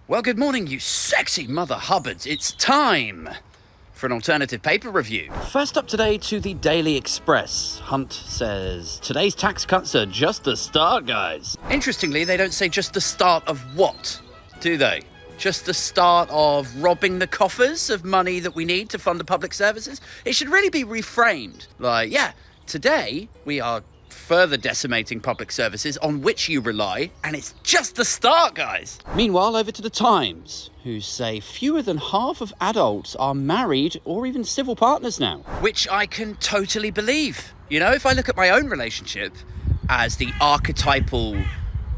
Well, good morning, you sexy mother hubbards. It's time for an alternative paper review. First up today to the Daily Express. Hunt says, today's tax cuts are just the start, guys. Interestingly, they don't say just the start of what, do they? Just the start of robbing the coffers of money that we need to fund the public services? It should really be reframed. Like, yeah, today we are further decimating public services on which you rely, and it's just the start, guys. Meanwhile, over to the Times, who say fewer than half of adults are married or even civil partners now. Which I can totally believe. You know, if I look at my own relationship as the archetypal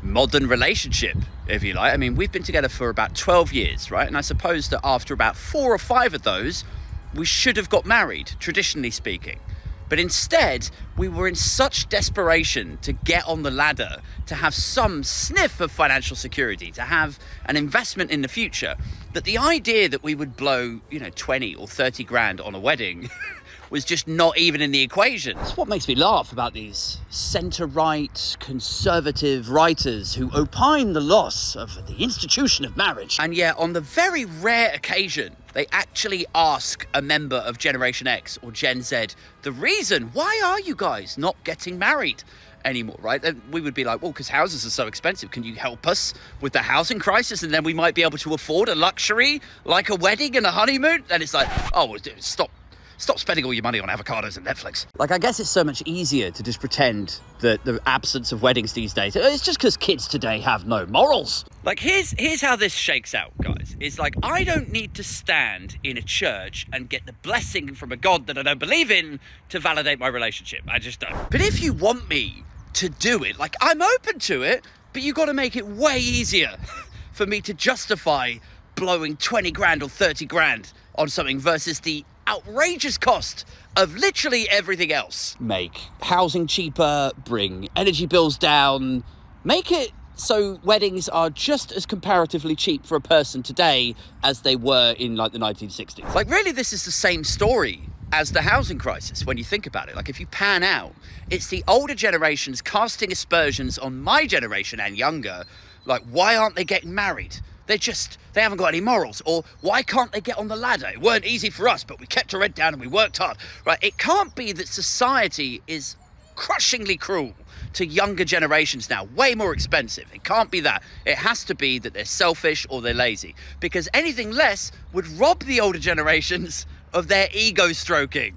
modern relationship, if you like. I mean, we've been together for about 12 years, right? And I suppose that after about 4 or 5 of those, we should have got married, traditionally speaking. But instead, we were in such desperation to get on the ladder, to have some sniff of financial security, to have an investment in the future, that the idea that we would blow, 20 or 30 grand on a wedding was just not even in the equation. It's what makes me laugh about these centre-right, conservative writers who opine the loss of the institution of marriage. And yet, on the very rare occasion they actually ask a member of Generation X or Gen Z the reason, why are you guys not getting married anymore, right? And we would be like, well, because houses are so expensive. Can you help us with the housing crisis? And then we might be able to afford a luxury like a wedding and a honeymoon. And it's like, oh, well, Stop spending all your money on avocados and Netflix. Like, I guess it's so much easier to just pretend that the absence of weddings these days, it's just because kids today have no morals. Like, here's how this shakes out, guys. It's like, I don't need to stand in a church and get the blessing from a God that I don't believe in to validate my relationship. I just don't. But if you want me to do it, like, I'm open to it, but you got to make it way easier for me to justify blowing 20 grand or 30 grand on something versus the outrageous cost of literally everything else. Make housing cheaper, bring energy bills down, make it so weddings are just as comparatively cheap for a person today as they were in like the 1960s. Like, really, this is the same story as the housing crisis when you think about it. Like, if you pan out, it's the older generations casting aspersions on my generation and younger. Like, why aren't they getting married? They haven't got any morals. Or why can't they get on the ladder? It weren't easy for us, but we kept our head down and we worked hard, right? It can't be that society is crushingly cruel to younger generations now, way more expensive. It can't be that. It has to be that they're selfish or they're lazy, because anything less would rob the older generations of their ego stroking.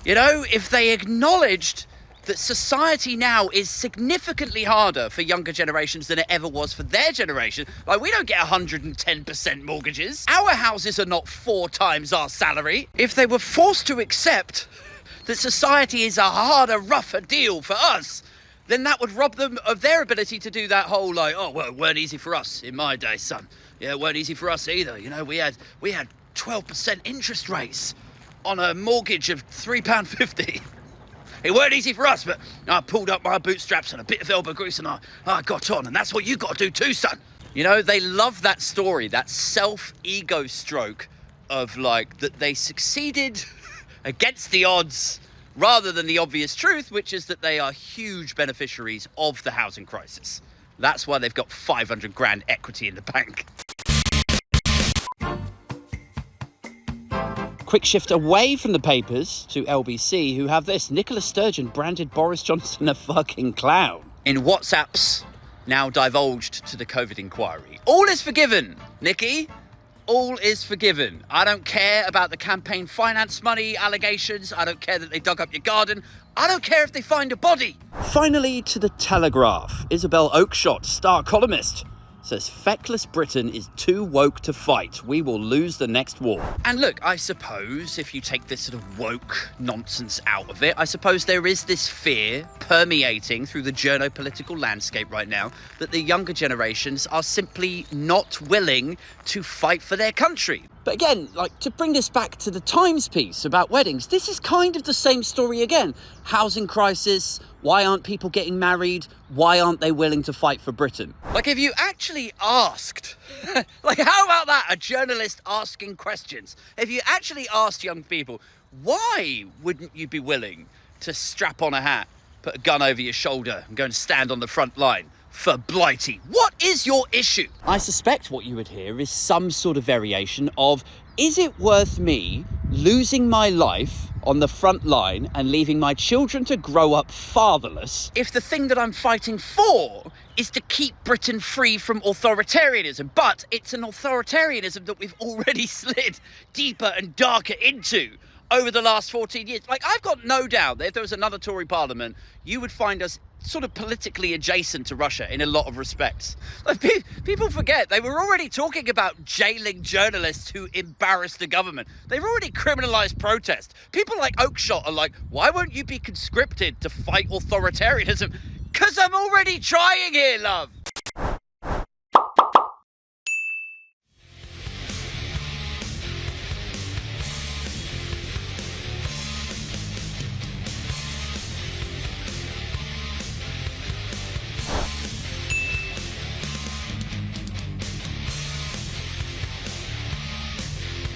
You know, if they acknowledged that society now is significantly harder for younger generations than it ever was for their generation. Like, we don't get 110% mortgages. Our houses are not 4 times our salary. If they were forced to accept that society is a harder, rougher deal for us, then that would rob them of their ability to do that whole, like, oh, well, it weren't easy for us in my day, son. Yeah, it weren't easy for us either. You know, we had 12% interest rates on a mortgage of £3.50. It weren't easy for us, but I pulled up my bootstraps and a bit of elbow grease and I got on, and that's what you got to do too, son. You know, they love that story, that self-ego stroke of, like, that they succeeded against the odds rather than the obvious truth, which is that they are huge beneficiaries of the housing crisis. That's why they've got 500 grand equity in the bank. Quick shift away from the papers to LBC, who have this. Nicola Sturgeon branded Boris Johnson a fucking clown. In WhatsApps now divulged to the COVID inquiry. All is forgiven, Nikki. All is forgiven. I don't care about the campaign finance money allegations. I don't care that they dug up your garden. I don't care if they find a body. Finally, to the Telegraph. Isabel Oakshot, star columnist, says feckless Britain is too woke to fight. We will lose the next war. And look, I suppose if you take this sort of woke nonsense out of it, I suppose there is this fear permeating through the journo-political landscape right now that the younger generations are simply not willing to fight for their country. But again, like, to bring this back to the Times piece about weddings, this is kind of the same story again. Housing crisis, why aren't people getting married? Why aren't they willing to fight for Britain? Like, if you actually asked, like, how about that? A journalist asking questions. If you actually asked young people, why wouldn't you be willing to strap on a hat, put a gun over your shoulder and go and stand on the front line? for Blighty. What is your issue? I suspect what you would hear is some sort of variation of, is it worth me losing my life on the front line and leaving my children to grow up fatherless if the thing that I'm fighting for is to keep Britain free from authoritarianism? But it's an authoritarianism that we've already slid deeper and darker into over the last 14 years. Like, I've got no doubt that if there was another Tory parliament, you would find us sort of politically adjacent to Russia in a lot of respects. Like, people forget they were already talking about jailing journalists who embarrass the government. They've already criminalised protest. People like Oakshot are like, why won't you be conscripted to fight authoritarianism? Because I'm already trying here, love.